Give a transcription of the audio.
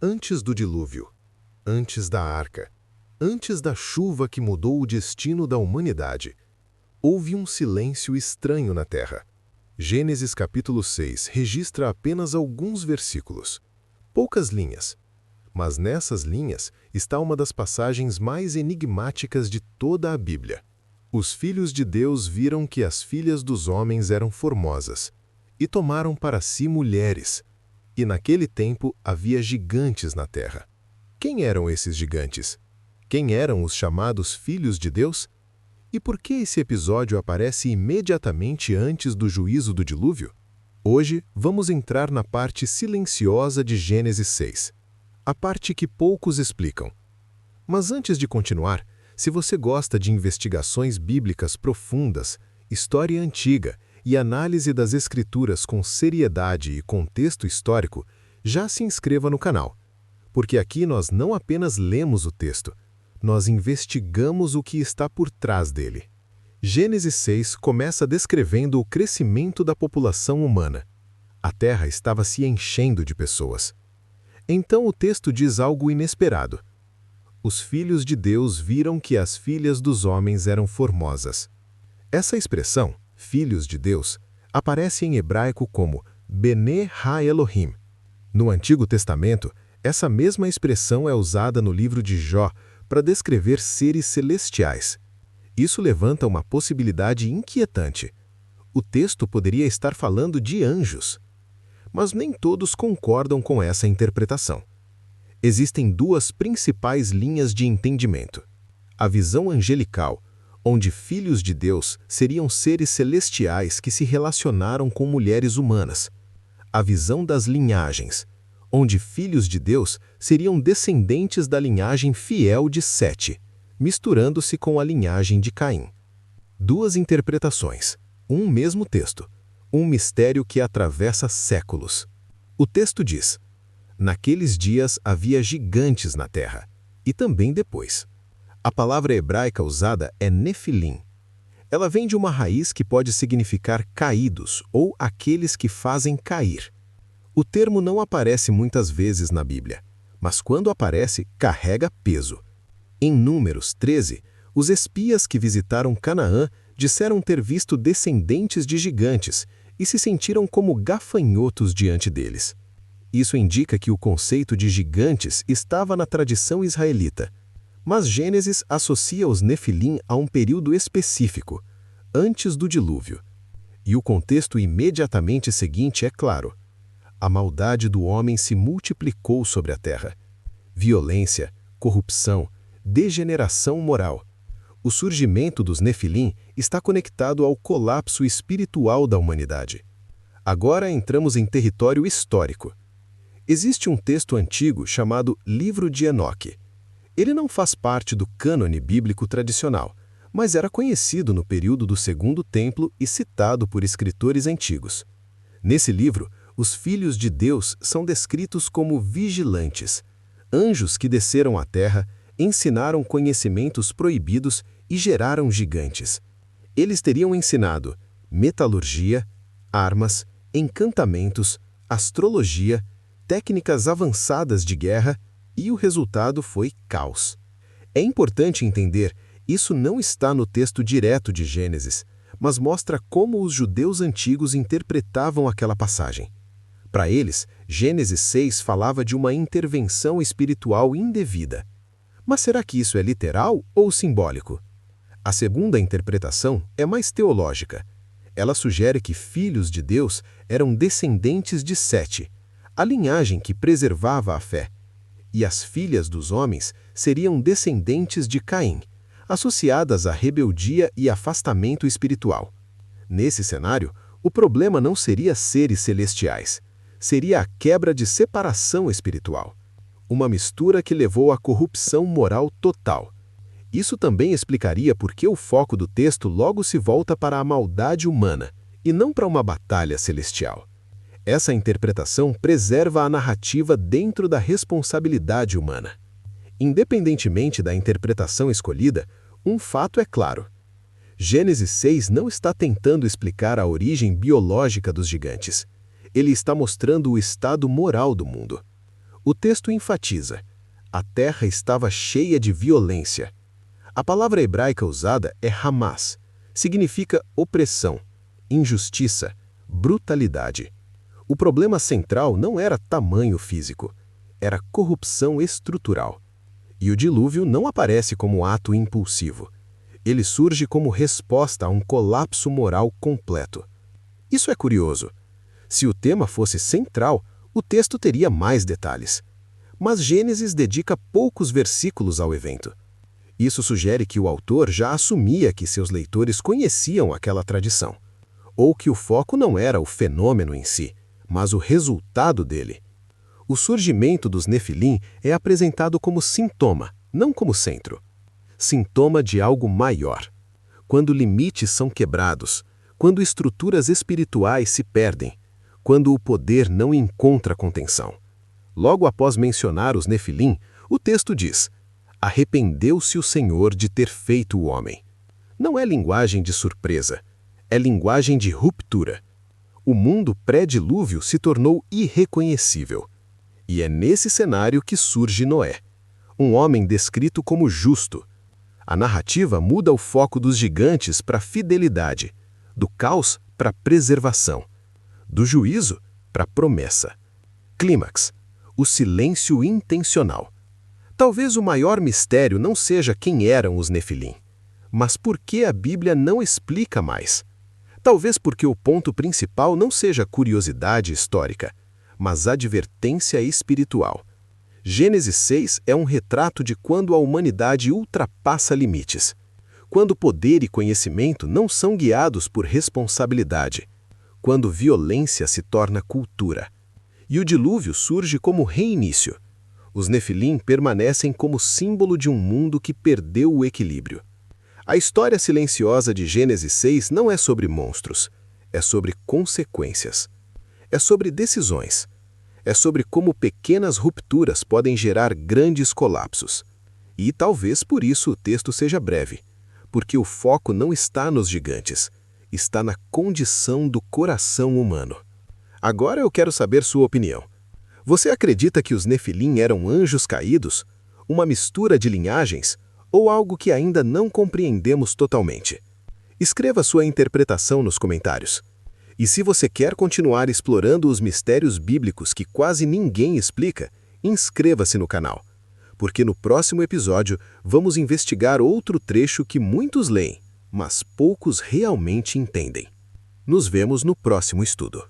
Antes do dilúvio, antes da arca, antes da chuva que mudou o destino da humanidade, houve um silêncio estranho na terra. Gênesis capítulo 6 registra apenas alguns versículos, poucas linhas, mas nessas linhas está uma das passagens mais enigmáticas de toda a Bíblia. Os filhos de Deus viram que as filhas dos homens eram formosas, e tomaram para si mulheres. E naquele tempo havia gigantes na terra. Quem eram esses gigantes? Quem eram os chamados filhos de Deus? E por que esse episódio aparece imediatamente antes do juízo do dilúvio? Hoje vamos entrar na parte silenciosa de Gênesis 6, a parte que poucos explicam. Mas antes de continuar, se você gosta de investigações bíblicas profundas, história antiga e análise das escrituras com seriedade e contexto histórico, já se inscreva no canal, porque aqui nós não apenas lemos o texto, nós investigamos o que está por trás dele. Gênesis 6 começa descrevendo o crescimento da população humana. A terra estava se enchendo de pessoas. Então o texto diz algo inesperado. Os filhos de Deus viram que as filhas dos homens eram formosas. Essa expressão, filhos de Deus, aparece em hebraico como Bene Ha-Elohim. No Antigo Testamento, essa mesma expressão é usada no livro de Jó para descrever seres celestiais. Isso levanta uma possibilidade inquietante. O texto poderia estar falando de anjos. Mas nem todos concordam com essa interpretação. Existem duas principais linhas de entendimento. A visão angelical, onde filhos de Deus seriam seres celestiais que se relacionaram com mulheres humanas. A visão das linhagens, onde filhos de Deus seriam descendentes da linhagem fiel de Sete, misturando-se com a linhagem de Caim. Duas interpretações, um mesmo texto, um mistério que atravessa séculos. O texto diz: naqueles dias havia gigantes na terra, e também depois. A palavra hebraica usada é Nefilim. Ela vem de uma raiz que pode significar caídos ou aqueles que fazem cair. O termo não aparece muitas vezes na Bíblia, mas quando aparece, carrega peso. Em Números 13, os espias que visitaram Canaã disseram ter visto descendentes de gigantes e se sentiram como gafanhotos diante deles. Isso indica que o conceito de gigantes estava na tradição israelita. Mas Gênesis associa os Nefilim a um período específico, antes do dilúvio. E o contexto imediatamente seguinte é claro. A maldade do homem se multiplicou sobre a terra. Violência, corrupção, degeneração moral. O surgimento dos Nefilim está conectado ao colapso espiritual da humanidade. Agora entramos em território histórico. Existe um texto antigo chamado Livro de Enoque. Ele não faz parte do cânone bíblico tradicional, mas era conhecido no período do Segundo Templo e citado por escritores antigos. Nesse livro, os filhos de Deus são descritos como vigilantes, anjos que desceram à terra, ensinaram conhecimentos proibidos e geraram gigantes. Eles teriam ensinado metalurgia, armas, encantamentos, astrologia, técnicas avançadas de guerra, e o resultado foi caos. É importante entender, isso não está no texto direto de Gênesis, mas mostra como os judeus antigos interpretavam aquela passagem. Para eles, Gênesis 6 falava de uma intervenção espiritual indevida. Mas será que isso é literal ou simbólico? A segunda interpretação é mais teológica. Ela sugere que filhos de Deus eram descendentes de Sete, a linhagem que preservava a fé. E as filhas dos homens seriam descendentes de Caim, associadas à rebeldia e afastamento espiritual. Nesse cenário, o problema não seria seres celestiais, seria a quebra de separação espiritual. Uma mistura que levou à corrupção moral total. Isso também explicaria por que o foco do texto logo se volta para a maldade humana, e não para uma batalha celestial. Essa interpretação preserva a narrativa dentro da responsabilidade humana. Independentemente da interpretação escolhida, um fato é claro. Gênesis 6 não está tentando explicar a origem biológica dos gigantes. Ele está mostrando o estado moral do mundo. O texto enfatiza: a terra estava cheia de violência. A palavra hebraica usada é Hamas, significa opressão, injustiça, brutalidade. O problema central não era tamanho físico, era corrupção estrutural. E o dilúvio não aparece como ato impulsivo. Ele surge como resposta a um colapso moral completo. Isso é curioso. Se o tema fosse central, o texto teria mais detalhes. Mas Gênesis dedica poucos versículos ao evento. Isso sugere que o autor já assumia que seus leitores conheciam aquela tradição, ou que o foco não era o fenômeno em si, mas o resultado dele. O surgimento dos Nefilim é apresentado como sintoma, não como centro. Sintoma de algo maior. Quando limites são quebrados, quando estruturas espirituais se perdem, quando o poder não encontra contenção. Logo após mencionar os Nefilim, o texto diz: arrependeu-se o Senhor de ter feito o homem. Não é linguagem de surpresa, é linguagem de ruptura. O mundo pré-dilúvio se tornou irreconhecível. E é nesse cenário que surge Noé, um homem descrito como justo. A narrativa muda o foco dos gigantes para a fidelidade, do caos para a preservação, do juízo para a promessa. Clímax: o silêncio intencional. Talvez o maior mistério não seja quem eram os Nefilim, mas por que a Bíblia não explica mais. Talvez porque o ponto principal não seja curiosidade histórica, mas advertência espiritual. Gênesis 6 é um retrato de quando a humanidade ultrapassa limites, quando poder e conhecimento não são guiados por responsabilidade, quando violência se torna cultura. E o dilúvio surge como reinício. Os Nefilim permanecem como símbolo de um mundo que perdeu o equilíbrio. A história silenciosa de Gênesis 6 não é sobre monstros, é sobre consequências. É sobre decisões. É sobre como pequenas rupturas podem gerar grandes colapsos. E talvez por isso o texto seja breve, porque o foco não está nos gigantes, está na condição do coração humano. Agora eu quero saber sua opinião. Você acredita que os Nefilim eram anjos caídos, uma mistura de linhagens, ou algo que ainda não compreendemos totalmente? Escreva sua interpretação nos comentários. E se você quer continuar explorando os mistérios bíblicos que quase ninguém explica, inscreva-se no canal, porque no próximo episódio vamos investigar outro trecho que muitos leem, mas poucos realmente entendem. Nos vemos no próximo estudo.